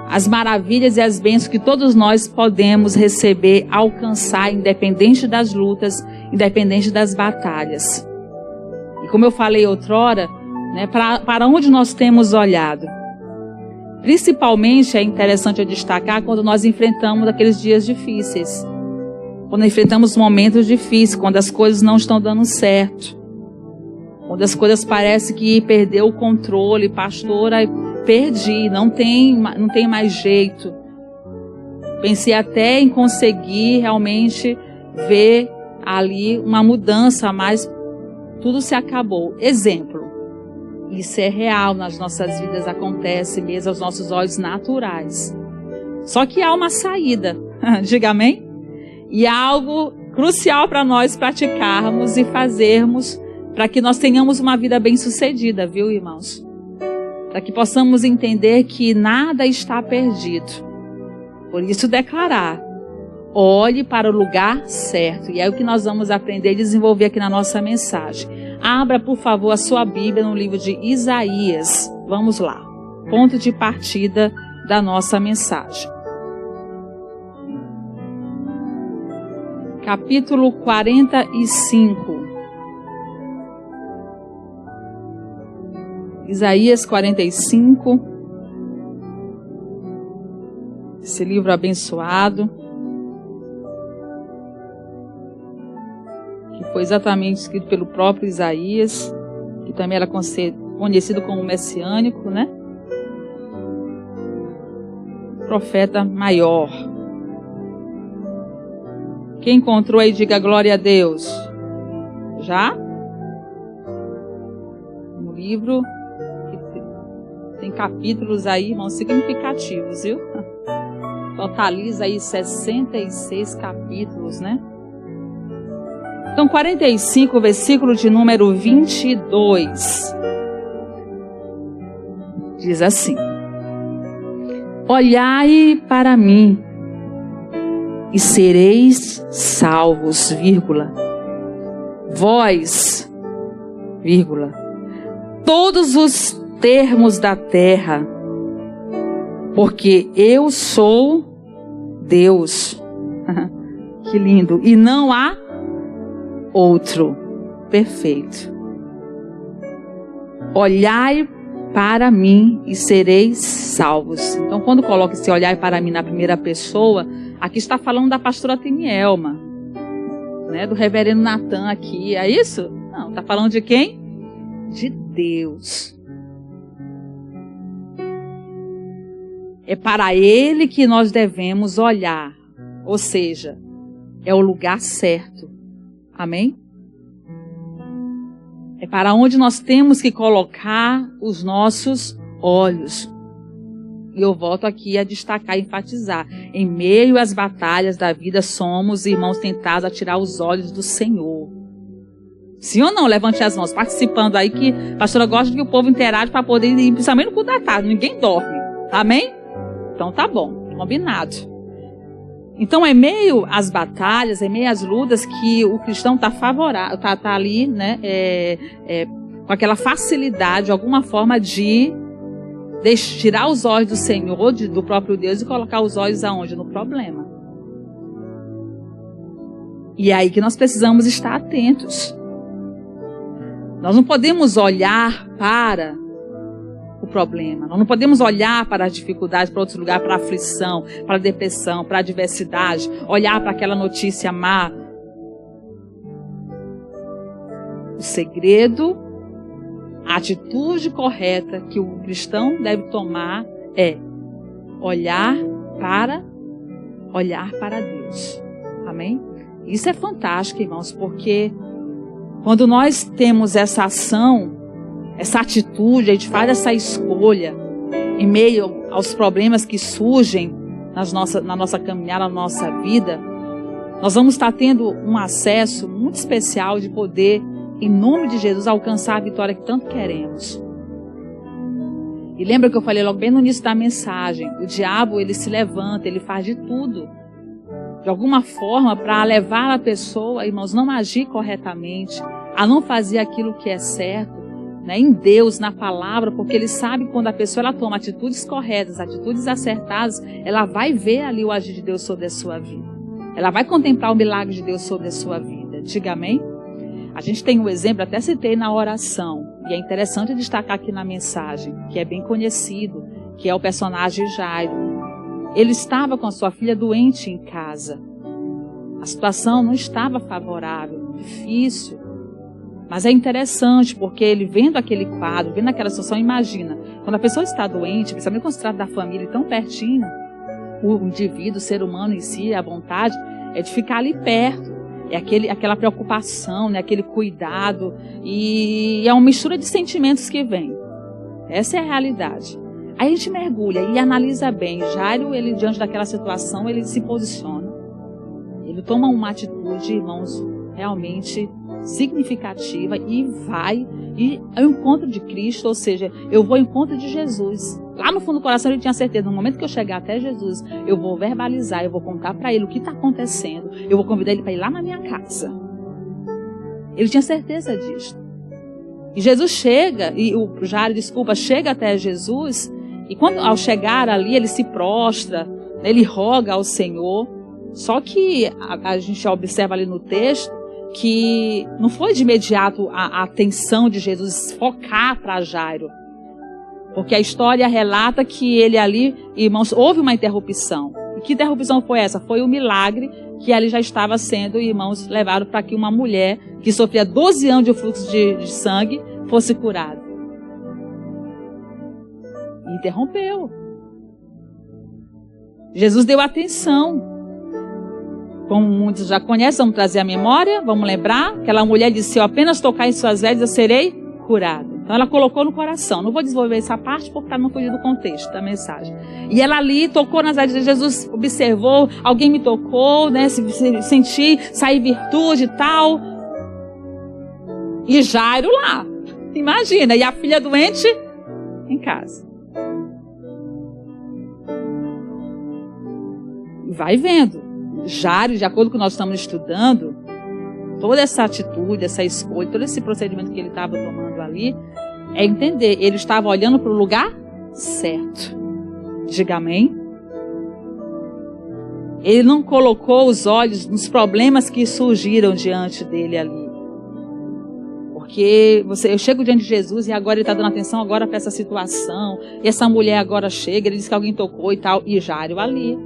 as maravilhas e as bênçãos que todos nós podemos receber, alcançar, independente das lutas, independente das batalhas. E como eu falei outrora, né, para onde nós temos olhado? Principalmente é interessante eu destacar quando nós enfrentamos aqueles dias difíceis. Quando enfrentamos momentos difíceis, quando as coisas não estão dando certo. Quando as coisas parecem que perdeu o controle, pastora, perdi, não tem mais jeito. Pensei até em conseguir realmente ver ali uma mudança, mas tudo se acabou. Exemplo, isso é real nas nossas vidas, acontece mesmo aos nossos olhos naturais. Só que há uma saída, diga amém? E há algo crucial para nós praticarmos e fazermos para que nós tenhamos uma vida bem-sucedida, viu, irmãos? Para que possamos entender que nada está perdido. Por isso declarar, olhe para o lugar certo. E é o que nós vamos aprender e desenvolver aqui na nossa mensagem. Abra, por favor, a sua Bíblia no livro de Isaías. Vamos lá. Ponto de partida da nossa mensagem. Capítulo 45. Isaías 45. Esse livro abençoado. Que foi exatamente escrito pelo próprio Isaías. Que também era conhecido como messiânico, né? Profeta maior. Quem encontrou aí, diga glória a Deus. Já? No livro, que tem capítulos aí, irmãos, significativos, viu? Totaliza aí 66 capítulos, né? Então, 45, versículo de número 22. Diz assim: olhai para mim e sereis salvos, vírgula. Vós, vírgula, todos os termos da terra, porque eu sou Deus. Que lindo. E não há outro. Perfeito. Olhai para mim e sereis salvos. Então, quando coloca esse olhai para mim na primeira pessoa, aqui está falando da pastora Tinielma, né, do reverendo Natan aqui, é isso? Não, está falando de quem? De Deus. É para Ele que nós devemos olhar, ou seja, é o lugar certo. Amém? É para onde nós temos que colocar os nossos olhos. E eu volto aqui a destacar e enfatizar. Em meio às batalhas da vida, somos irmãos tentados a tirar os olhos do Senhor. Sim ou não? Levante as mãos. Participando aí, que a pastora gosta que o povo interage para poder ir, principalmente no culto da tarde. Ninguém dorme. Amém? Então tá bom. Combinado. Então é meio às batalhas, é meio às lutas que o cristão está favorável, tá ali, né? Com aquela facilidade, alguma forma de tirar os olhos do Senhor, do próprio Deus, e colocar os olhos aonde? No problema. E é aí que nós precisamos estar atentos. Nós não podemos olhar para o problema. Nós não podemos olhar para as dificuldades, para outros lugares, para a aflição, para a depressão, para a adversidade, olhar para aquela notícia má. O segredo, a atitude correta que o cristão deve tomar é olhar para Deus. Amém? Isso é fantástico, irmãos, porque quando nós temos essa ação, essa atitude, a gente faz essa escolha em meio aos problemas que surgem na nossa caminhada, na nossa vida, nós vamos estar tendo um acesso muito especial de poder, em nome de Jesus, alcançar a vitória que tanto queremos. E lembra que eu falei logo bem no início da mensagem, o diabo, ele se levanta, ele faz de tudo, de alguma forma, para levar a pessoa, irmãos, não agir corretamente, a não fazer aquilo que é certo, né, em Deus, na palavra, porque ele sabe que quando a pessoa ela toma atitudes corretas, atitudes acertadas, ela vai ver ali o agir de Deus sobre a sua vida. Ela vai contemplar o milagre de Deus sobre a sua vida. Diga amém? A gente tem um exemplo, até citei na oração, e é interessante destacar aqui na mensagem, que é bem conhecido, que é o personagem Jairo. Ele estava com a sua filha doente em casa. A situação não estava favorável, difícil. Mas é interessante, porque ele vendo aquele quadro, vendo aquela situação, imagina, quando a pessoa está doente, principalmente quando se trata da família tão pertinho, o indivíduo, o ser humano em si, a vontade é de ficar ali perto. É aquela preocupação, né, aquele cuidado, e é uma mistura de sentimentos que vem. Essa é a realidade. Aí a gente mergulha e analisa bem. Jairo, ele diante daquela situação, ele se posiciona. Ele toma uma atitude, irmãos, realmente significativa e vai ao encontro de Cristo, ou seja, eu vou ao encontro de Jesus. Lá no fundo do coração ele tinha certeza, no momento que eu chegar até Jesus, eu vou verbalizar, eu vou contar para ele o que está acontecendo, eu vou convidar ele para ir lá na minha casa. Ele tinha certeza disso. E Jesus chega, e o Jairo, chega até Jesus, e quando ao chegar ali ele se prostra, ele roga ao Senhor, só que a gente observa ali no texto, que não foi de imediato a atenção de Jesus focar para Jairo. Porque a história relata que ele ali, irmãos, houve uma interrupção. E que interrupção foi essa? Foi o milagre que ali já estava sendo, irmãos, levado para que uma mulher que sofria 12 anos de fluxo de sangue fosse curada. E interrompeu. Jesus deu atenção. Como muitos já conhecem, vamos trazer a memória, vamos lembrar. Aquela mulher disse, se eu apenas tocar em suas vestes, eu serei curada. Então ela colocou no coração. Não vou desenvolver essa parte para não fugir do contexto da mensagem. E ela ali tocou nas vestes de Jesus, observou, alguém me tocou, né? Senti sair virtude e tal. E Jairo lá. Imagina, e a filha doente em casa. Vai vendo. Jairo, de acordo com o que nós estamos estudando, toda essa atitude, essa escolha, todo esse procedimento que ele estava tomando ali, é entender, ele estava olhando para o lugar certo. Diga amém. Ele não colocou os olhos nos problemas que surgiram diante dele ali. Porque eu chego diante de Jesus e agora ele está dando atenção agora para essa situação, e essa mulher agora chega, ele diz que alguém tocou e tal, e Jairo ali.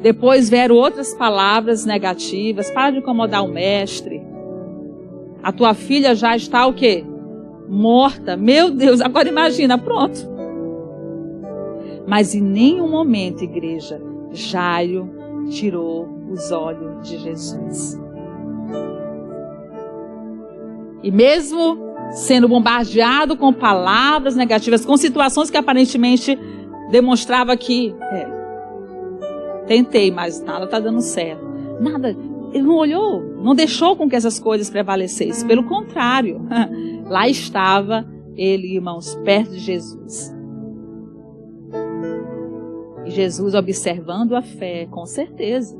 Depois vieram outras palavras negativas. Para de incomodar o mestre. A tua filha já está o quê? Morta. Meu Deus, agora imagina, pronto. Mas em nenhum momento, igreja, Jairo tirou os olhos de Jesus. E mesmo sendo bombardeado com palavras negativas, com situações que aparentemente demonstrava que tentei, mas nada está dando certo. Nada, ele não olhou, não deixou com que essas coisas prevalecessem. Pelo contrário, lá estava ele, irmãos, perto de Jesus. E Jesus observando a fé, com certeza.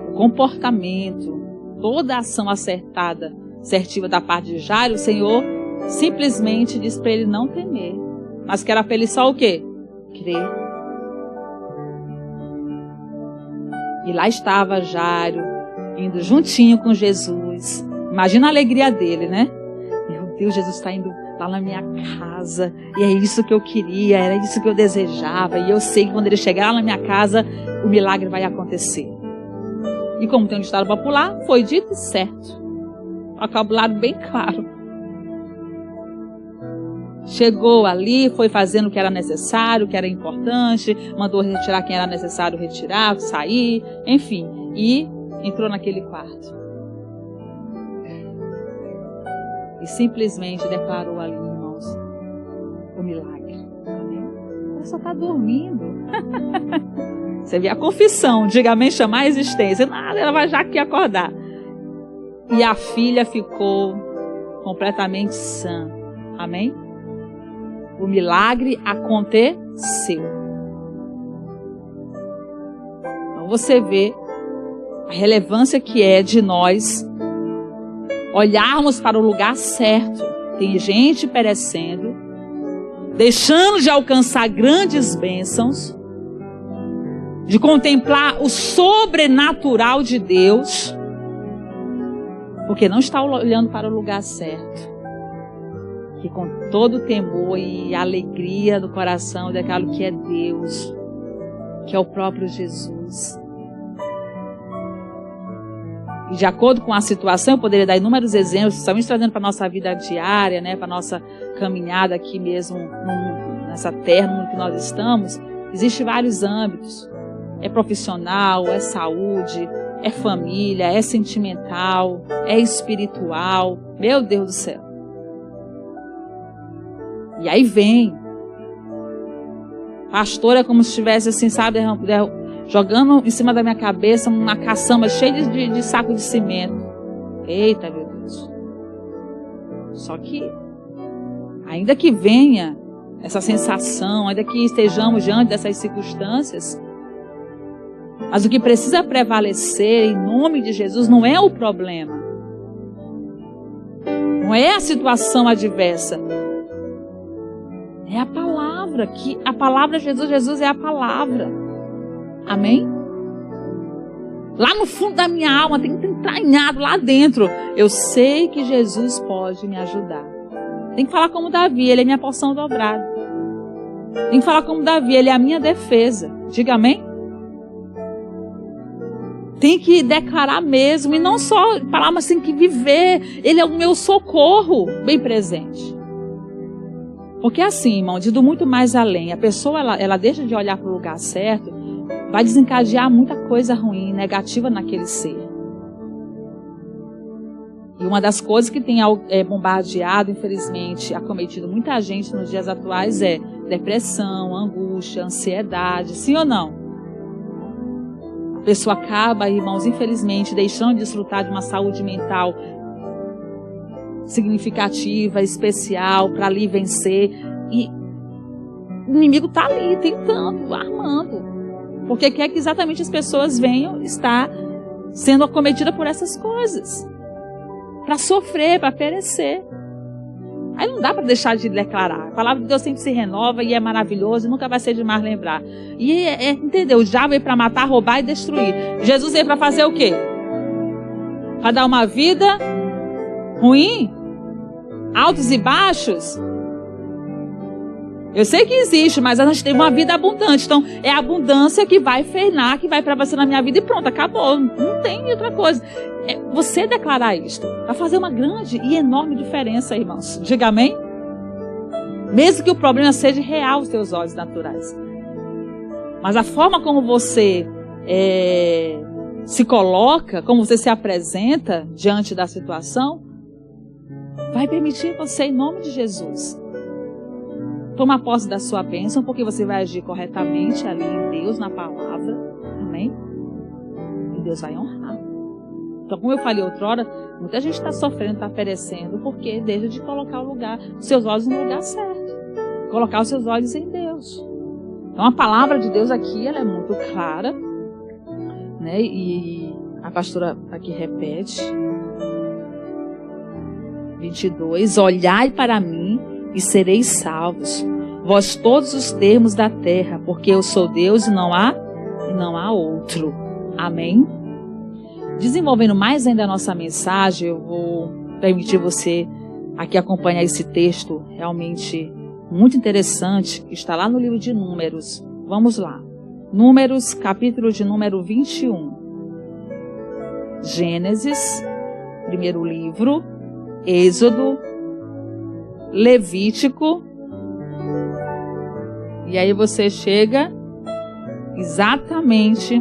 O comportamento, toda a ação acertada, assertiva da parte de Jairo, o Senhor simplesmente disse para ele não temer. Mas que era para ele só o quê? Crer. E lá estava Jairo, indo juntinho com Jesus. Imagina a alegria dele, né? Meu Deus, Jesus está indo lá na minha casa. E é isso que eu queria, era isso que eu desejava. E eu sei que quando ele chegar lá na minha casa, o milagre vai acontecer. E como tem um ditado popular, foi dito certo. Vocabulário bem claro. Chegou ali, foi fazendo o que era necessário, o que era importante, mandou retirar quem era necessário retirar, sair, enfim, e entrou naquele quarto. E simplesmente declarou ali, irmãos, o milagre. Ela só está dormindo. Você vê a confissão, diga amém, chamar a existência. Nada, ela vai já aqui acordar. E a filha ficou completamente sã. Amém? O milagre aconteceu. Então você vê a relevância que é de nós olharmos para o lugar certo. Tem gente perecendo, deixando de alcançar grandes bênçãos, de contemplar o sobrenatural de Deus, porque não está olhando para o lugar certo. Que com todo o temor e alegria do coração daquilo que é Deus, que é o próprio Jesus. E de acordo com a situação, eu poderia dar inúmeros exemplos, principalmente trazendo para a nossa vida diária, né, para a nossa caminhada aqui mesmo, nessa terra, no mundo que nós estamos. Existem vários âmbitos. É profissional, é saúde, é família, é sentimental, é espiritual. Meu Deus do céu. E aí vem. Pastor, é como se estivesse assim, sabe, jogando em cima da minha cabeça uma caçamba cheia de saco de cimento. Eita, meu Deus. Só que, ainda que venha essa sensação, ainda que estejamos diante dessas circunstâncias, mas o que precisa prevalecer em nome de Jesus não é o problema. Não é a situação adversa. É a palavra, que a palavra de Jesus é a palavra. Amém? Lá no fundo da minha alma, tem que entranhado lá dentro. Eu sei que Jesus pode me ajudar. Tem que falar como Davi, ele é minha porção dobrada. Tem que falar como Davi, ele é a minha defesa. Diga amém? Tem que declarar mesmo, e não só falar, mas tem que viver. Ele é o meu socorro bem presente. Porque assim, irmão, indo muito mais além, a pessoa, ela deixa de olhar para o lugar certo, vai desencadear muita coisa ruim, negativa naquele ser. E uma das coisas que tem bombardeado, infelizmente, acometido muita gente nos dias atuais é depressão, angústia, ansiedade, sim ou não? A pessoa acaba, irmãos, infelizmente, deixando de desfrutar de uma saúde mental significativa, especial, para ali vencer. E o inimigo está ali, tentando, armando. Porque quer que exatamente as pessoas venham estar sendo acometidas por essas coisas. Para sofrer, para perecer. Aí não dá para deixar de declarar. A palavra de Deus sempre se renova e é maravilhoso, e nunca vai ser demais lembrar. E entendeu? O diabo veio para matar, roubar e destruir. Jesus veio para fazer o quê? Para dar uma vida ruim? Altos e baixos? Eu sei que existe, mas a gente tem uma vida abundante. Então, é a abundância que vai frenar, que vai prevalecer na minha vida e pronto, acabou. Não tem outra coisa. É você declarar isto vai fazer uma grande e enorme diferença, irmãos. Diga amém? Mesmo que o problema seja real aos teus olhos naturais. Mas a forma como você se coloca, como você se apresenta diante da situação, vai permitir você, em nome de Jesus, tomar posse da sua bênção, porque você vai agir corretamente ali em Deus, na palavra. Amém? E Deus vai honrar. Então, como eu falei outrora, muita gente está sofrendo, está perecendo, porque deixa de colocar os seus olhos no lugar certo. Colocar os seus olhos em Deus. Então, a palavra de Deus aqui, ela é muito clara, né? E a pastora aqui repete. 22, olhai para mim e sereis salvos, vós todos os termos da terra, porque eu sou Deus e não há outro. Amém? Desenvolvendo mais ainda a nossa mensagem, eu vou permitir você aqui acompanhar esse texto realmente muito interessante, que está lá no livro de Números. Vamos lá. Números, capítulo de número 21. Gênesis, primeiro livro, Êxodo, Levítico, e aí você chega exatamente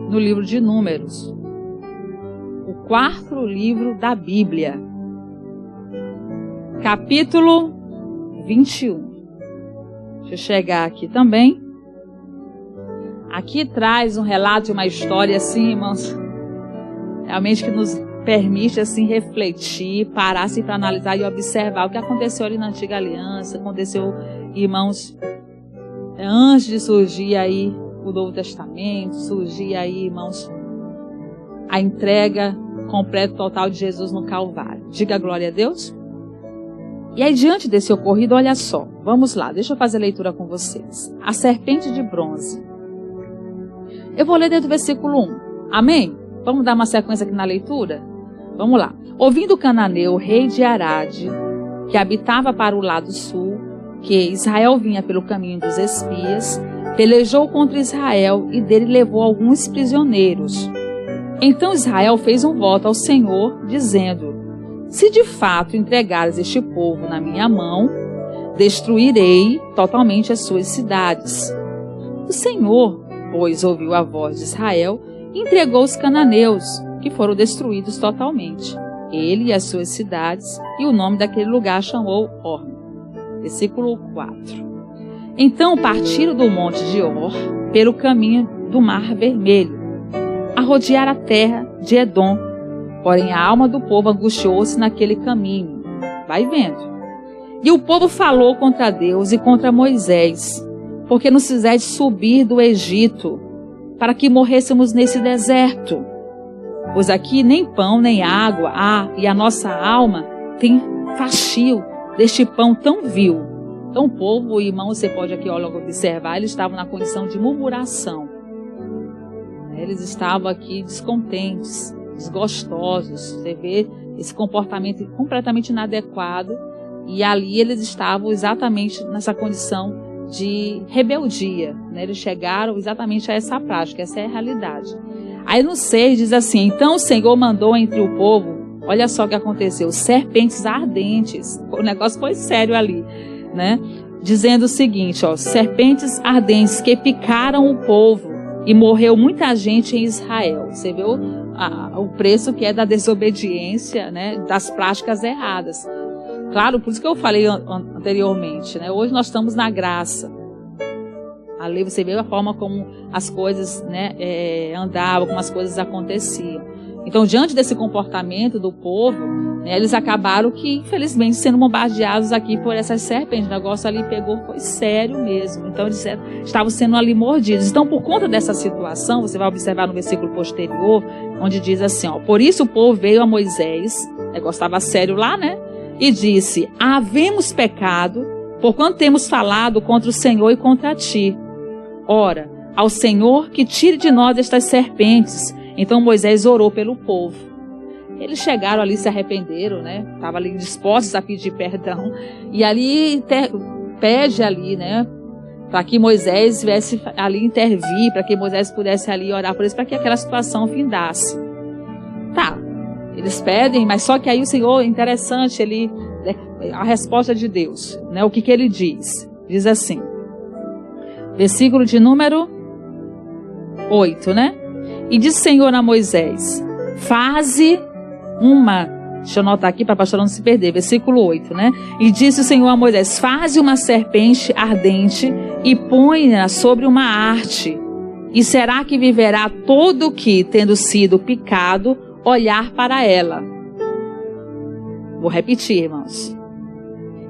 no livro de Números, o quarto livro da Bíblia, capítulo 21. Deixa eu chegar aqui também. Aqui traz um relato, uma história assim, irmãos, realmente que nos permite assim refletir, parar assim para analisar e observar o que aconteceu ali na antiga aliança, aconteceu, irmãos, antes de surgir aí o Novo Testamento, surgir aí, irmãos, a entrega completo total de Jesus no Calvário. Diga glória a Deus. E aí, diante desse ocorrido, olha só. Vamos lá, deixa eu fazer a leitura com vocês. A serpente de bronze. Eu vou ler desde o versículo 1. Amém? Vamos dar uma sequência aqui na leitura? Vamos lá. Ouvindo o cananeu, rei de Arade, que habitava para o lado sul, que Israel vinha pelo caminho dos espias, pelejou contra Israel e dele levou alguns prisioneiros. Então Israel fez um voto ao Senhor, dizendo: se de fato entregares este povo na minha mão, destruirei totalmente as suas cidades. O Senhor, pois, ouviu a voz de Israel e entregou os cananeus, que foram destruídos totalmente, ele e as suas cidades, e o nome daquele lugar chamou Orma. Versículo 4. Então partiram do monte de Or, pelo caminho do Mar Vermelho, a rodear a terra de Edom. Porém a alma do povo angustiou-se naquele caminho. Vai vendo. E o povo falou contra Deus e contra Moisés: porque nos fizeste subir do Egito, para que morrêssemos nesse deserto. Pois aqui nem pão nem água há, e a nossa alma tem fastio deste pão tão vil. Então o povo, irmão, você pode aqui logo observar, eles estavam na condição de murmuração. Eles estavam aqui descontentes, desgostosos. Você vê esse comportamento completamente inadequado. E ali eles estavam exatamente nessa condição de rebeldia, né? Eles chegaram exatamente a essa prática, essa é a realidade. Aí no 6 diz assim: então o Senhor mandou entre o povo, olha só o que aconteceu, serpentes ardentes. O negócio foi sério ali, né? Dizendo o seguinte, ó, serpentes ardentes que picaram o povo e morreu muita gente em Israel. Você vê o preço que é da desobediência, né? Das práticas erradas. Claro, por isso que eu falei anteriormente, né? Hoje nós estamos na graça. A lei, você vê a forma como as coisas, né, andavam, como as coisas aconteciam. Então, diante desse comportamento do povo, né, eles acabaram que, infelizmente, sendo bombardeados aqui por essas serpentes. O negócio ali pegou, foi sério mesmo. Então, eles estavam sendo ali mordidos. Então, por conta dessa situação, você vai observar no versículo posterior, onde diz assim, ó: por isso o povo veio a Moisés, o negócio estava sério lá, né? E disse: havemos pecado, porquanto temos falado contra o Senhor e contra ti. Ora, ao Senhor que tire de nós estas serpentes. Então Moisés orou pelo povo. Eles chegaram ali, se arrependeram, né? Estavam ali dispostos a pedir perdão. E ali pede ali, né? Para que Moisés viesse ali intervir, para que Moisés pudesse ali orar por eles, para que aquela situação findasse. Tá. Eles pedem, mas só que aí o Senhor, interessante, a resposta de Deus, né? O que ele diz? Diz assim, versículo de número 8, né? E disse o Senhor a Moisés: faze uma, deixa eu anotar aqui para a pastora não se perder, versículo 8, né? E disse o Senhor a Moisés: faze uma serpente ardente e põe-a sobre uma haste, e será que viverá todo que, tendo sido picado, olhar para ela. Vou repetir, irmãos.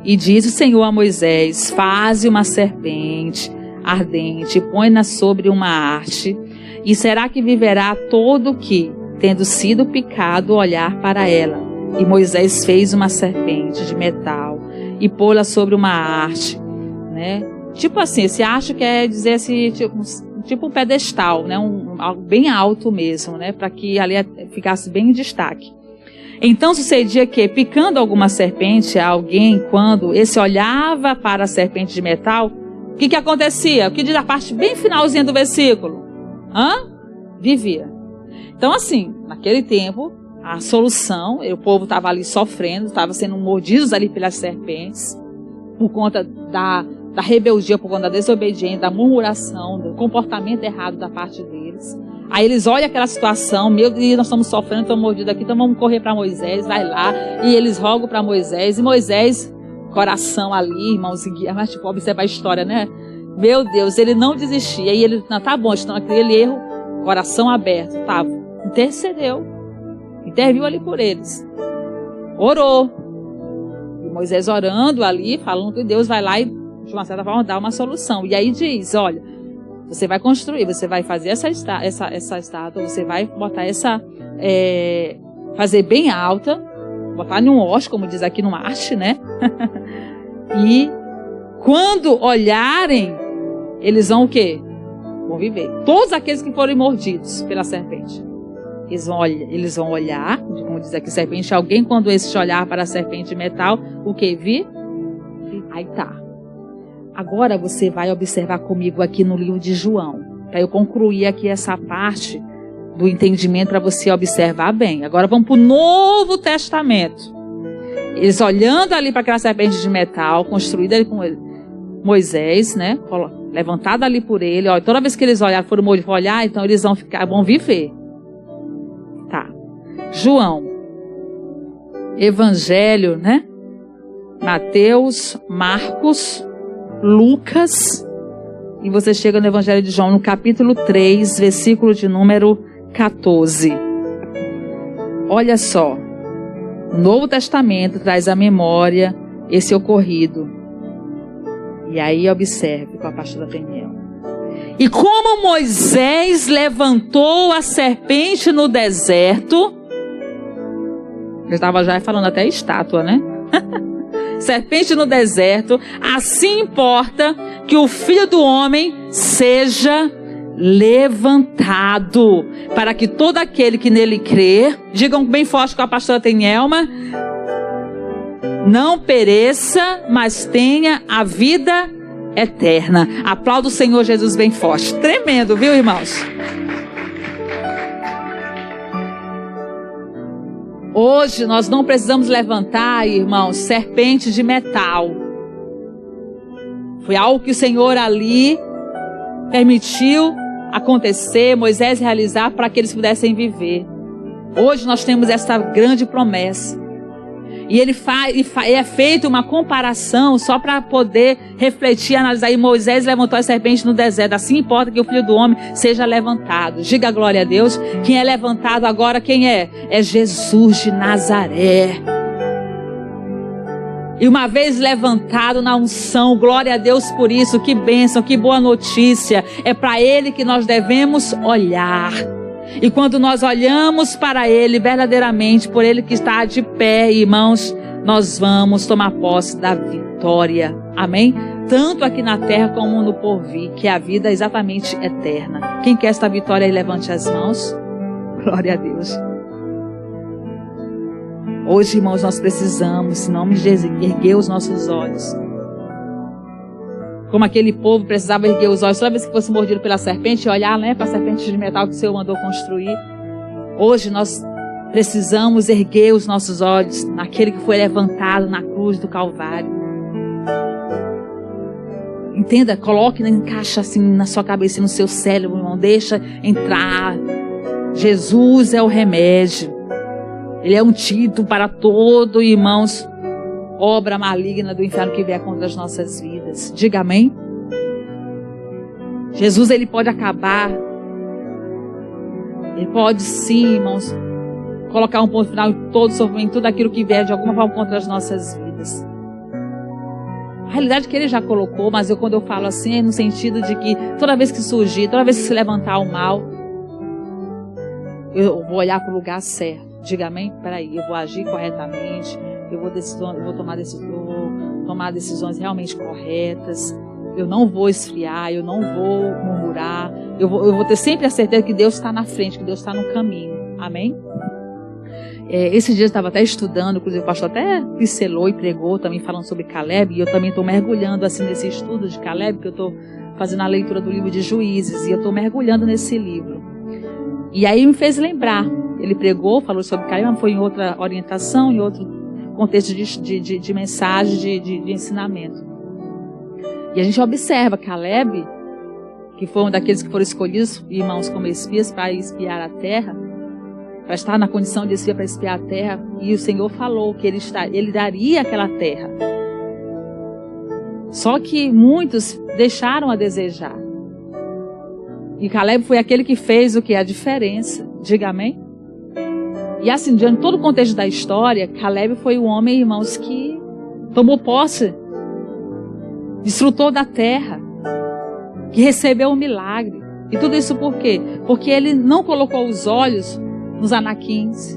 E diz o Senhor a Moisés: faze uma serpente ardente, põe-na sobre uma haste, e será que viverá todo que, tendo sido picado, olhar para ela. E Moisés fez uma serpente de metal e pô-la sobre uma haste, né? Tipo assim, esse haste quer dizer assim, tipo um pedestal, né? Algo bem alto mesmo, né? Para que ali ficasse bem em destaque. Então sucedia que, picando alguma serpente a alguém, quando esse olhava para a serpente de metal, o que acontecia? O que diz a parte bem finalzinha do versículo? Vivia. Então assim, naquele tempo, a solução, o povo estava ali sofrendo, estava sendo mordidos ali pelas serpentes, por conta da rebeldia, por conta da desobediência, da murmuração, do comportamento errado da parte deles. Aí eles olham aquela situação, meu Deus, nós estamos sofrendo, estamos mordidos aqui, então vamos correr para Moisés, vai lá, e eles rogam para Moisés, e Moisés, coração ali, irmãos, mas tipo, observa a história, né? Meu Deus, ele não desistia, e ele, não, tá bom, estão aquele erro, coração aberto, tá, intercedeu, interviu ali por eles, orou, e Moisés orando ali, falando que Deus vai lá e, de uma certa forma, dar uma solução, e aí diz, olha, você vai construir, você vai fazer essa estátua, você vai botar fazer bem alta, botar em um hoste, como diz aqui no haste, né? E quando olharem, eles vão o quê? Vão viver. Todos aqueles que forem mordidos pela serpente. Eles vão olhar, como diz aqui, serpente, alguém quando esse olhar para a serpente de metal, o que? Vir? Aí tá. Agora você vai observar comigo aqui no livro de João, para eu concluir aqui essa parte do entendimento para você observar bem. Agora vamos para o Novo Testamento. Eles olhando ali para aquela serpente de metal, construída ali com Moisés, né? Levantada ali por ele. Ó, toda vez que eles foram olhar, então eles vão viver. Tá. João. Evangelho, né? Mateus, Marcos, Lucas. E você chega no Evangelho de João, no capítulo 3, versículo de número 14. Olha só. O Novo Testamento traz à memória esse ocorrido. E aí observe com a pastora Daniel. E como Moisés levantou a serpente no deserto, eu estava já falando até estátua, né? Serpente no deserto, assim importa que o Filho do Homem seja levantado, para que todo aquele que nele crer, digam bem forte com a pastora Tenelma, não pereça, mas tenha a vida eterna. Aplauda o Senhor Jesus bem forte. Tremendo, viu, irmãos? Hoje nós não precisamos levantar, irmãos, serpentes de metal. Foi algo que o Senhor ali permitiu acontecer, Moisés realizar para que eles pudessem viver. Hoje nós temos essa grande promessa. E é feita uma comparação só para poder refletir, analisar. E Moisés levantou a serpente no deserto. Assim importa que o Filho do Homem seja levantado. Diga glória a Deus. Quem é levantado agora, quem é? É Jesus de Nazaré. E uma vez levantado na unção, glória a Deus por isso. Que bênção, que boa notícia. É para Ele que nós devemos olhar. E quando nós olhamos para Ele verdadeiramente, por Ele que está de pé, irmãos, nós vamos tomar posse da vitória. Amém? Tanto aqui na terra como no porvir, que é a vida exatamente eterna. Quem quer esta vitória aí, levante as mãos. Glória a Deus. Hoje, irmãos, nós precisamos, em nome de Jesus, erguer os nossos olhos. Como aquele povo precisava erguer os olhos toda vez que fosse mordido pela serpente e olhar, né, para a serpente de metal que o Senhor mandou construir. Hoje nós precisamos erguer os nossos olhos naquele que foi levantado na cruz do Calvário. Entenda, coloque, encaixa assim na sua cabeça, no seu cérebro, irmão, deixa entrar. Jesus é o remédio. Ele é um título para todo, irmãos, obra maligna do inferno que vier contra as nossas vidas. Diga amém. Jesus, ele pode acabar. Ele pode sim, irmãos, colocar um ponto final em todo sofrimento, em tudo aquilo que vier de alguma forma contra as nossas vidas. A realidade é que ele já colocou, mas quando eu falo assim, é no sentido de que toda vez que surgir, toda vez que se levantar o mal, eu vou olhar para o lugar certo. Diga amém. Peraí, eu vou agir corretamente. Eu vou tomar decisões realmente corretas. Eu não vou esfriar, eu não vou murmurar. Eu vou ter sempre a certeza que Deus está na frente, que Deus está no caminho. Amém? Esse dia eu estava até estudando, inclusive o pastor até pincelou e pregou também falando sobre Caleb. E eu também estou mergulhando assim nesse estudo de Caleb, que eu estou fazendo a leitura do livro de Juízes. E eu estou mergulhando nesse livro. E aí me fez lembrar. Ele pregou, falou sobre Caleb, mas foi em outra orientação, em outro contexto de mensagem, de ensinamento. E a gente observa Caleb, que foi um daqueles que foram escolhidos, irmãos, como espias, para espiar a terra, para estar na condição de espia para espiar a terra, e o Senhor falou que ele daria aquela terra. Só que muitos deixaram a desejar. E Caleb foi aquele que fez o que? A diferença. Diga amém? E assim, diante de todo o contexto da história, Caleb foi o homem, irmãos, que tomou posse, desfrutou da terra, que recebeu o milagre. E tudo isso por quê? Porque ele não colocou os olhos nos anaquins.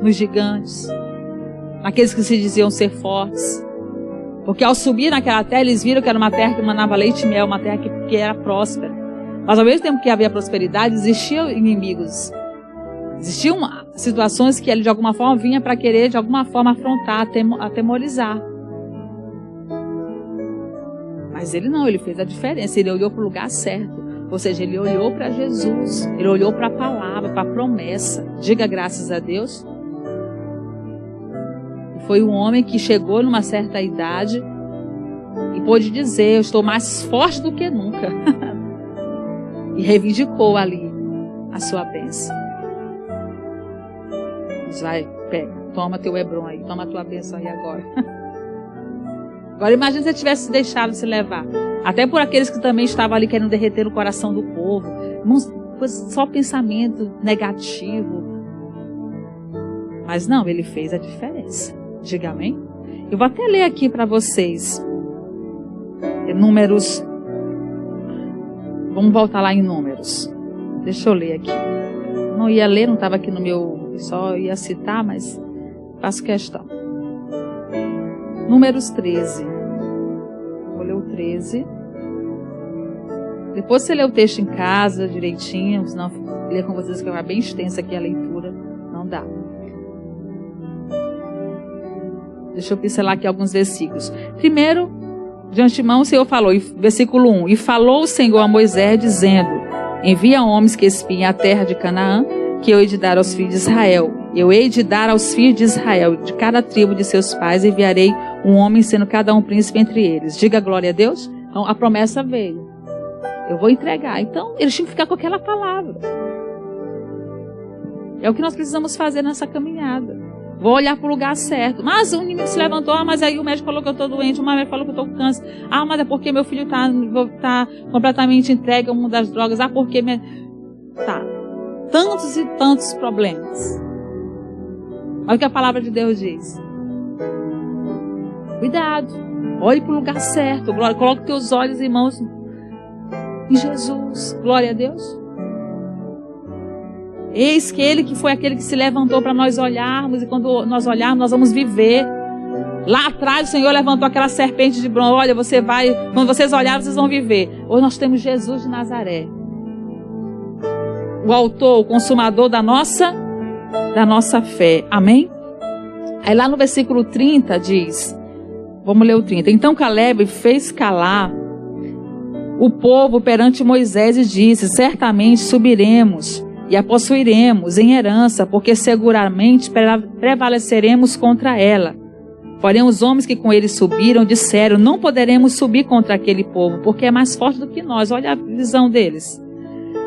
nos gigantes, naqueles que se diziam ser fortes. Porque ao subir naquela terra, eles viram que era uma terra que manava leite e mel, uma terra que era próspera. Mas ao mesmo tempo que havia prosperidade, existiam inimigos. Existiam situações que ele de alguma forma vinha para querer de alguma forma afrontar, atemorizar. Mas ele não, ele fez a diferença, ele olhou para o lugar certo. Ou seja, ele olhou para Jesus, ele olhou para a palavra, para a promessa. Diga graças a Deus. Foi um homem que chegou numa certa idade e pôde dizer, eu estou mais forte do que nunca. E reivindicou ali a sua bênção. Vai, pega, toma teu Hebron aí, toma a tua bênção aí agora. Agora imagina se ele tivesse deixado se levar. Até por aqueles que também estavam ali querendo derreter o coração do povo. Só pensamento negativo. Mas não, ele fez a diferença. Diga amém. Eu vou até ler aqui para vocês. Números. Vamos voltar lá em Números. Deixa eu ler aqui. Não ia ler, não estava aqui no meu... Só ia citar, mas faço questão. Números 13. Vou ler o 13. Depois você lê o texto em casa direitinho, senão ler com vocês que vai bem extensa aqui a leitura. Não dá. Deixa eu pincelar aqui alguns versículos. Primeiro, de antemão, o Senhor falou, versículo 1. E falou o Senhor a Moisés, dizendo: envia homens que espiem a terra de Canaã, que eu hei de dar aos filhos de Israel. Eu hei de dar aos filhos de Israel, de cada tribo de seus pais, enviarei um homem, sendo cada um príncipe entre eles. Diga glória a Deus. Então, a promessa veio. Eu vou entregar. Então, eles tinham que ficar com aquela palavra. É o que nós precisamos fazer nessa caminhada. Vou olhar para o lugar certo. Mas o inimigo se levantou, mas aí o médico falou que eu estou doente, o médico falou que eu estou com câncer. Mas é porque meu filho está completamente entregue ao mundo das drogas. Porque... Tá. Tantos e tantos problemas. Olha o que a palavra de Deus diz. Cuidado. Olhe para o lugar certo. Glória. Coloque teus olhos e mãos em Jesus. Glória a Deus. Eis que Ele que foi aquele que se levantou para nós olharmos. E quando nós olharmos, nós vamos viver. Lá atrás o Senhor levantou aquela serpente de bronze. Olha, você vai. Quando vocês olharem, vocês vão viver. Hoje nós temos Jesus de Nazaré. O autor, o consumador da nossa fé. Amém? Aí lá no versículo 30 diz, vamos ler o 30. Então Caleb fez calar o povo perante Moisés e disse: certamente subiremos e a possuiremos em herança, porque seguramente prevaleceremos contra ela. Porém os homens que com ele subiram disseram: não poderemos subir contra aquele povo, porque é mais forte do que nós. Olha a visão deles.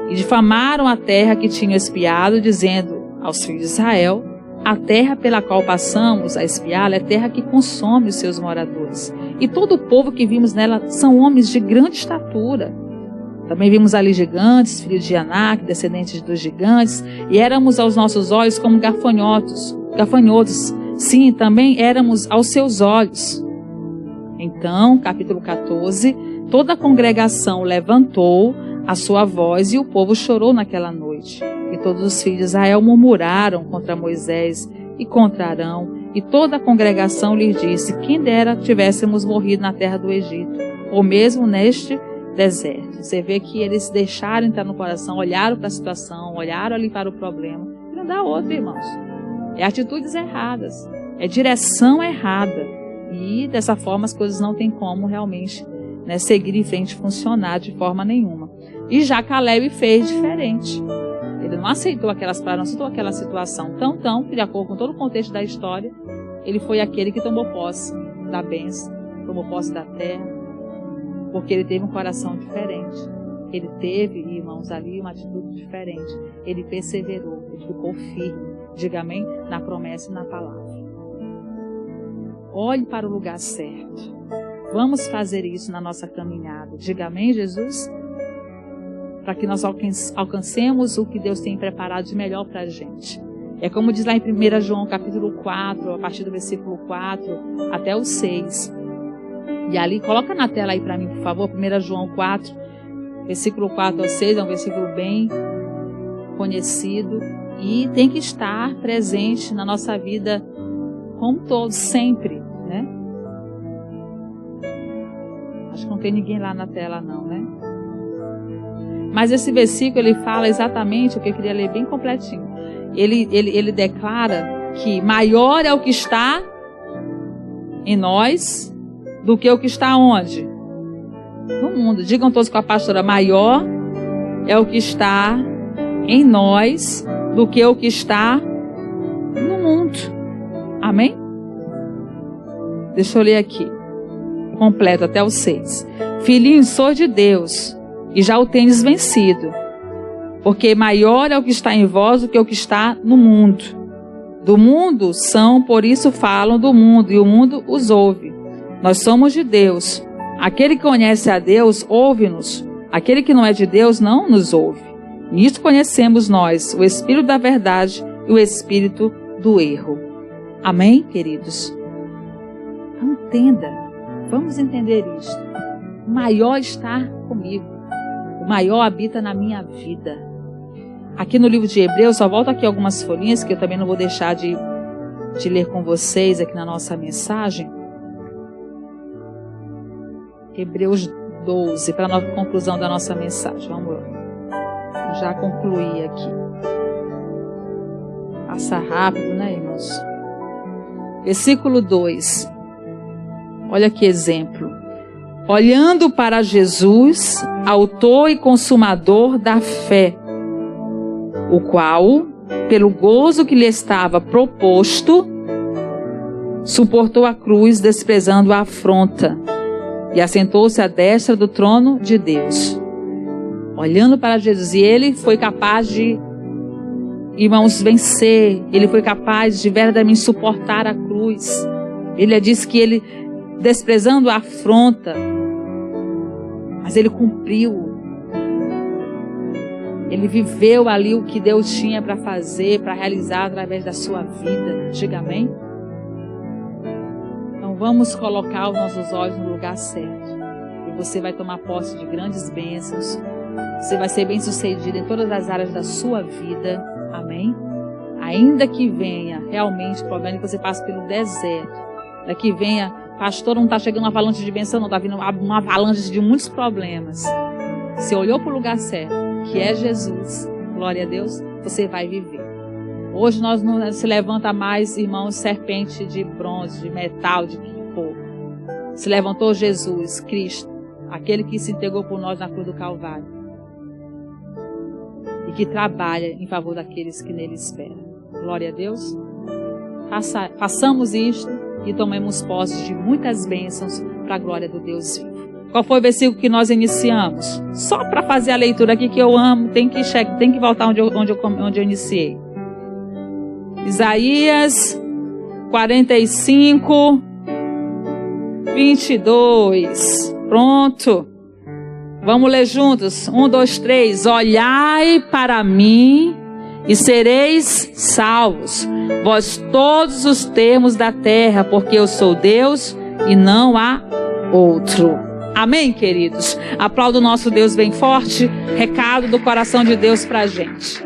E difamaram a terra que tinham espiado, dizendo aos filhos de Israel: a terra pela qual passamos a espiá-la é terra que consome os seus moradores. E todo o povo que vimos nela são homens de grande estatura. Também vimos ali gigantes, filhos de Anak, descendentes dos gigantes, e éramos aos nossos olhos como gafanhotos. Sim, também éramos aos seus olhos. Então, capítulo 14, toda a congregação levantou a sua voz e o povo chorou naquela noite. E todos os filhos de Israel murmuraram contra Moisés e contra Arão. E toda a congregação lhes disse: quem dera tivéssemos morrido na terra do Egito, ou mesmo neste deserto. Você vê que eles deixaram entrar no coração, olharam para a situação, olharam ali para o problema. E não dá outro, irmãos. É atitudes erradas, é direção errada. E dessa forma as coisas não têm como realmente seguir em frente e funcionar de forma nenhuma. E já Caleb fez diferente. Ele não aceitou aquelas palavras, não aceitou aquela situação. Então, de acordo com todo o contexto da história, ele foi aquele que tomou posse da bênção, tomou posse da terra, porque ele teve um coração diferente. Ele teve, irmãos, ali uma atitude diferente. Ele perseverou, ele ficou firme, diga amém, na promessa e na palavra. Olhe para o lugar certo. Vamos fazer isso na nossa caminhada. Diga amém, Jesus? Para que nós alcancemos o que Deus tem preparado de melhor para a gente. É como diz lá em 1 João capítulo 4, a partir do versículo 4 até o 6. E ali, coloca na tela aí para mim, por favor, 1 João 4, versículo 4 ao 6, é um versículo bem conhecido. e tem que estar presente na nossa vida como todos, sempre, né? Acho que não tem ninguém lá na tela não, né? Mas esse versículo, ele fala exatamente o que eu queria ler bem completinho. Ele declara que maior é o que está em nós do que o que está onde? No mundo. Digam todos com a pastora, maior é o que está em nós do que o que está no mundo. Amém? Deixa eu ler aqui. Completo até o 6. Filhinhos, sois de Deus e já o tendes vencido. Porque maior é o que está em vós do que o que está no mundo. Do mundo são, por isso falam do mundo, e o mundo os ouve. Nós somos de Deus. Aquele que conhece a Deus, ouve-nos. Aquele que não é de Deus, não nos ouve. Nisto conhecemos nós, o Espírito da verdade e o Espírito do erro. Amém, queridos? Entenda. Vamos entender isto. O maior está comigo. O maior habita na minha vida. Aqui no livro de Hebreus, só volto aqui algumas folhinhas que eu também não vou deixar de ler com vocês aqui na nossa mensagem. Hebreus 12, para a conclusão da nossa mensagem. Vamos lá. Já concluí aqui. Passa rápido, né, irmãos? Versículo 2. Olha que exemplo. Olhando para Jesus, autor e consumador da fé, o qual, pelo gozo que lhe estava proposto, suportou a cruz, desprezando a afronta, e assentou-se à destra do trono de Deus. Olhando para Jesus, e ele foi capaz de, irmãos, vencer. Ele foi capaz de verdadeiramente suportar a cruz. Ele disse que ele, desprezando a afronta, mas ele cumpriu. Ele viveu ali o que Deus tinha para fazer, para realizar através da sua vida. Diga amém? Então vamos colocar os nossos olhos no lugar certo. E você vai tomar posse de grandes bênçãos. Você vai ser bem sucedido em todas as áreas da sua vida. Amém? Ainda que venha realmente o problema que você passe pelo deserto. Daqui venha, pastor, não está chegando uma avalanche de bênção, não. Está vindo uma avalanche de muitos problemas. Você olhou para o lugar certo, que é Jesus, glória a Deus, você vai viver. Hoje nós não se levanta mais, irmãos, serpente de bronze, de metal, de que for. Se levantou Jesus, Cristo, aquele que se entregou por nós na cruz do Calvário. E que trabalha em favor daqueles que nele esperam. Glória a Deus. Façamos isto e tomemos posse de muitas bênçãos para a glória do Deus vivo. Qual foi o versículo que nós iniciamos? Só para fazer a leitura aqui que eu amo, tem que voltar onde eu iniciei. Isaías 45, 22. Pronto. Vamos ler juntos? 1, 2, 3. Olhai para mim e sereis salvos, vós todos os termos da terra, porque eu sou Deus e não há outro. Amém, queridos? Aplauda o nosso Deus bem forte. Recado do coração de Deus para a gente.